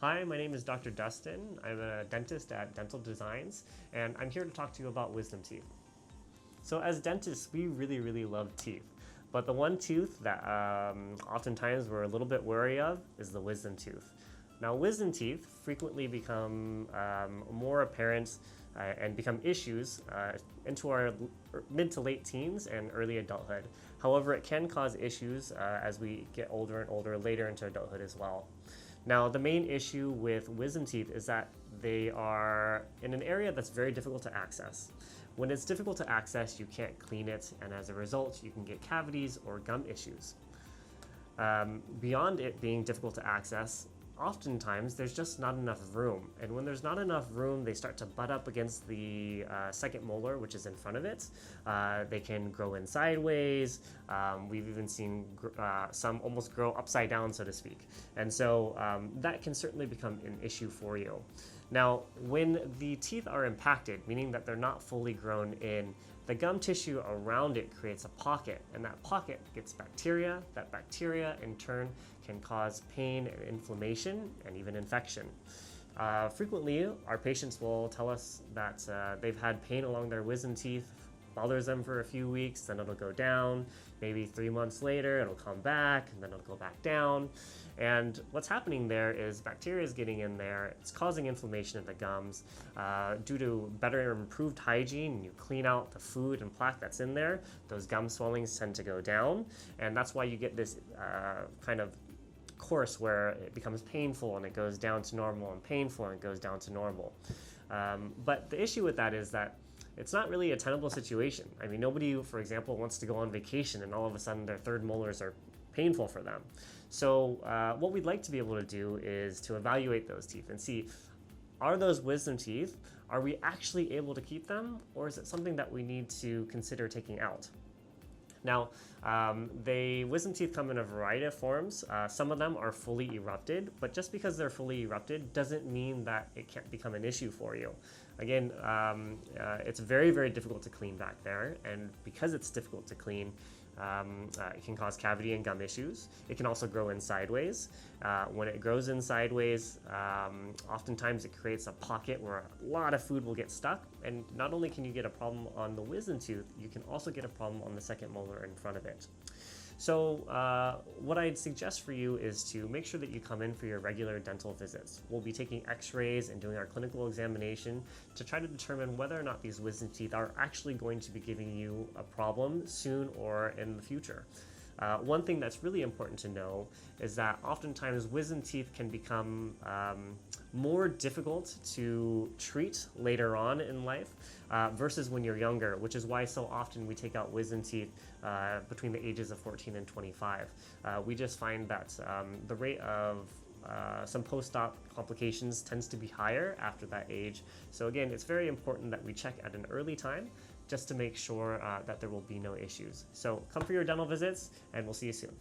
Hi, my name is Dr. Dustin. I'm a dentist at Dental Designs, and I'm here to talk to you about wisdom teeth. So as dentists, we really love teeth, but the one tooth that oftentimes we're a little bit wary of is the wisdom tooth. Now, wisdom teeth frequently become more apparent and become issues into our mid to late teens and early adulthood. However, it can cause issues as we get older and older later into adulthood as well. Now, the main issue with wisdom teeth is that they are in an area that's very difficult to access. When it's difficult to access, you can't clean it, and as a result, you can get cavities or gum issues. Beyond it being difficult to access, oftentimes there's just not enough room, and when there's not enough room, they start to butt up against the second molar, which is in front of it. They can grow in sideways. We've even seen some almost grow upside down, so to speak, and so that can certainly become an issue for you. Now, when the teeth are impacted, meaning that they're not fully grown in, the gum tissue around it creates a pocket, and that pocket gets bacteria. That bacteria, in turn, can cause pain and inflammation and even infection. Frequently, our patients will tell us that they've had pain along their wisdom teeth, bothers them for a few weeks, then it'll go down. Maybe 3 months later, it'll come back, and then it'll go back down. And what's happening there is bacteria is getting in there. It's causing inflammation of the gums. Due to better improved hygiene, you clean out the food and plaque that's in there, those gum swellings tend to go down. And that's why you get this kind of course where it becomes painful and it goes down to normal, and painful and it goes down to normal. But the issue with that is that it's not really a tenable situation. I mean, nobody, for example, wants to go on vacation and all of a sudden their third molars are painful for them. So what we'd like to be able to do is to evaluate those teeth and see, are those wisdom teeth, are we actually able to keep them, or is it something that we need to consider taking out? Now, the wisdom teeth come in a variety of forms. Some of them are fully erupted, but just because they're fully erupted doesn't mean that it can't become an issue for you. Again, it's very difficult to clean back there, and because it's difficult to clean, it can cause cavity and gum issues. It can also grow in sideways. When it grows in sideways, oftentimes it creates a pocket where a lot of food will get stuck, and not only can you get a problem on the wisdom tooth, you can also get a problem on the second molar in front of it. So what I'd suggest for you is to make sure that you come in for your regular dental visits. We'll be taking x-rays and doing our clinical examination to try to determine whether or not these wisdom teeth are actually going to be giving you a problem soon or in the future. One thing that's really important to know is that oftentimes wisdom teeth can become more difficult to treat later on in life versus when you're younger, which is why so often we take out wisdom teeth between the ages of 14 and 25. We just find that the rate of some post-op complications tends to be higher after that age. So again, it's very important that we check at an early time just to make sure that there will be no issues. So come for your dental visits, and we'll see you soon.